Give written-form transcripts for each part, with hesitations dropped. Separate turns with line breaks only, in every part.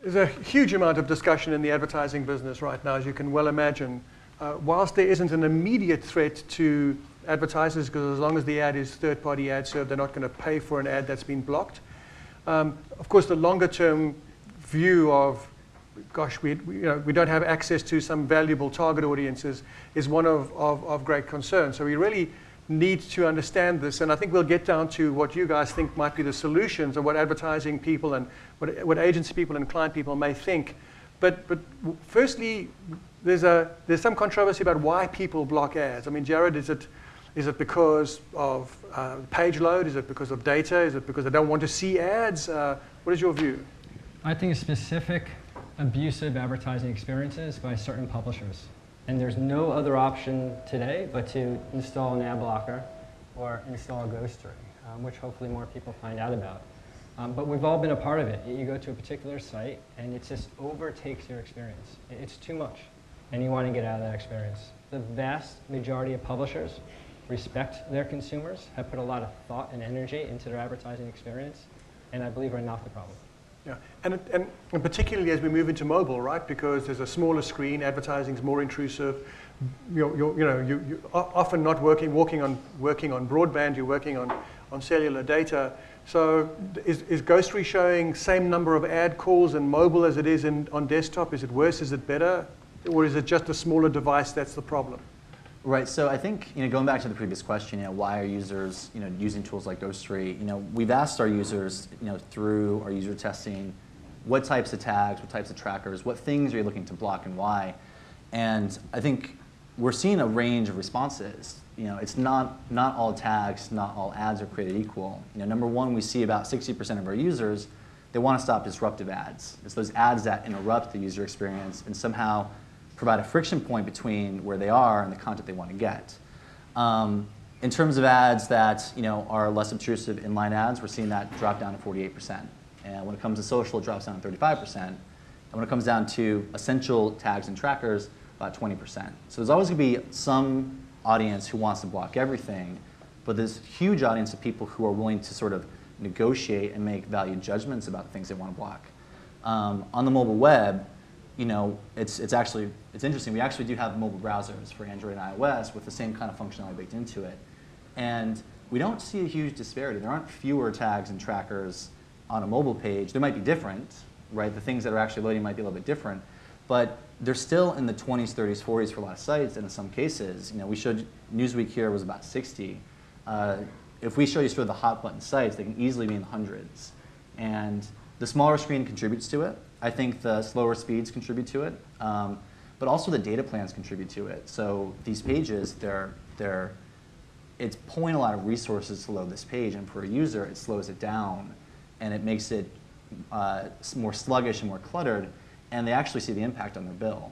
There's a huge amount of discussion in the advertising business right now, as you can well imagine. Whilst there isn't an immediate threat to advertisers, because as long as the ad is third-party ad served, they're not going to pay for an ad that's been blocked. Of course, the longer-term view of, gosh, we don't have access to some valuable target audiences is one of great concern. So we really need to understand this, and I think we'll get down to what you guys think might be the solutions, or what advertising people and what agency people and client people may think. But firstly, there's some controversy about why people block ads. I mean, Jared, is it because of page load? Is it because of data? Is it because they don't want to see ads? What is your view?
I think specific abusive advertising experiences by certain publishers. And there's no other option today but to install an ad blocker or install a ghost tree, which hopefully more people find out about. But we've all been a part of it. You go to a particular site and it just overtakes your experience. It's too much, and you want to get out of that experience. The vast majority of publishers respect their consumers, have put a lot of thought and energy into their advertising experience, and I believe are not the problem.
Yeah, and particularly as we move into mobile, right? Because there's a smaller screen, advertising is more intrusive. You're often not working on broadband. You're working on cellular data. So is Ghostery showing same number of ad calls in mobile as it is on desktop? Is it worse? Is it better? Or is it just a smaller device that's the problem?
Right. So I think going back to the previous question, why are users using tools like Ghostery? We've asked our users through our user testing, what types of tags, what types of trackers, what things are you looking to block and why? And I think we're seeing a range of responses. It's not all tags, not all ads are created equal. Number one, we see about 60% of our users, they want to stop disruptive ads. It's those ads that interrupt the user experience and somehow provide a friction point between where they are and the content they want to get. In terms of ads that are less obtrusive inline ads, we're seeing that drop down to 48%. And when it comes to social, it drops down to 35%. And when it comes down to essential tags and trackers, about 20%. So there's always going to be some audience who wants to block everything, but there's a huge audience of people who are willing to sort of negotiate and make value judgments about the things they want to block. On the mobile web, it's interesting. We actually do have mobile browsers for Android and iOS with the same kind of functionality baked into it. And we don't see a huge disparity. There aren't fewer tags and trackers on a mobile page. They might be different, right? The things that are actually loading might be a little bit different. But they're still in the 20s, 30s, 40s for a lot of sites, and in some cases, we showed Newsweek here was about 60. If we show you sort of the hot button sites, they can easily be in the hundreds. And the smaller screen contributes to it. I think the slower speeds contribute to it, but also the data plans contribute to it. So these pages, it's pulling a lot of resources to load this page, and for a user, it slows it down, and it makes it more sluggish and more cluttered, and they actually see the impact on their bill.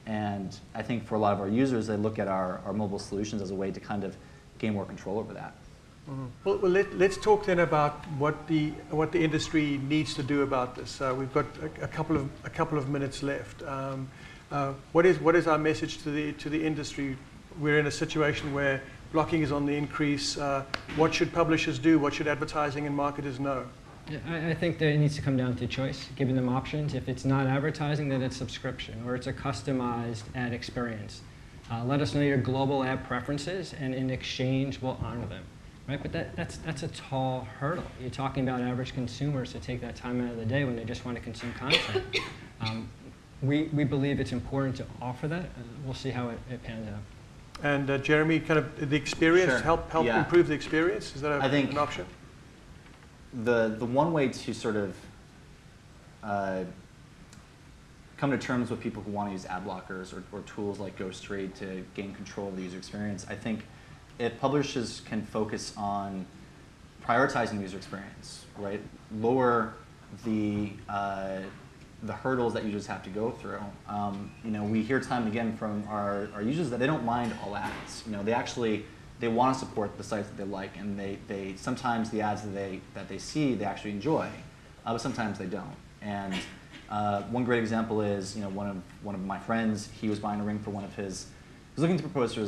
And I think for a lot of our users, they look at our mobile solutions as a way to kind of gain more control over that.
Mm-hmm. Well, let's talk then about what the industry needs to do about this. We've got a couple of minutes left. What is our message to the industry? We're in a situation where blocking is on the increase. What should publishers do? What should advertising and marketers know?
I think that it needs to come down to choice, giving them options. If it's not advertising, then it's subscription, or it's a customized ad experience. Let us know your global ad preferences, and in exchange, we'll honor them. Right? But that's a tall hurdle. You're talking about average consumers to take that time out of the day when they just want to consume content. We believe it's important to offer that. We'll see how it pans out.
And Jeremy, kind of the experience,
Sure.
help
Yeah.
improve the experience? Is that an option?
The one way to sort of come to terms with people who want to use ad blockers or tools like Ghostery to gain control of the user experience, I think if publishers can focus on prioritizing the user experience, right, lower the hurdles that users have to go through. We hear time and again from our users that they don't mind all ads. They want to support the sites that they like, and they sometimes the ads that they see they actually enjoy, but sometimes they don't. And one great example is one of my friends. He was buying a ring for he was looking to propose to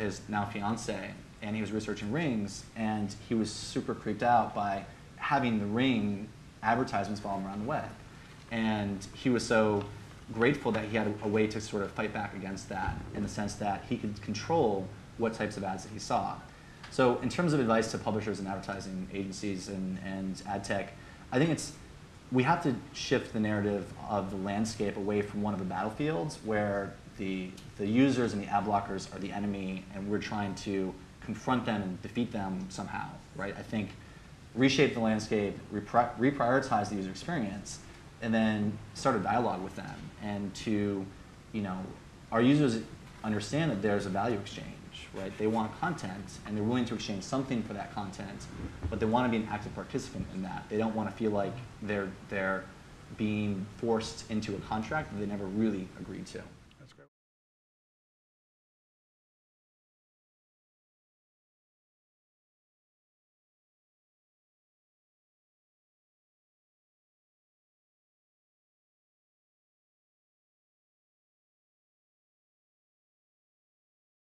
his now fiance, and he was researching rings, and he was super creeped out by having the ring advertisements follow him around the web. And he was so grateful that he had a way to sort of fight back against that, in the sense that he could control what types of ads that he saw. So in terms of advice to publishers and advertising agencies and ad tech, I think we have to shift the narrative of the landscape away from one of the battlefields where the users and the ad blockers are the enemy and we're trying to confront them and defeat them somehow, right? I think reshape the landscape, reprioritize the user experience, and then start a dialogue with them. And to, our users understand that there's a value exchange, right? They want content, and they're willing to exchange something for that content, but they want to be an active participant in that. They don't want to feel like they're being forced into a contract that they never really agreed to.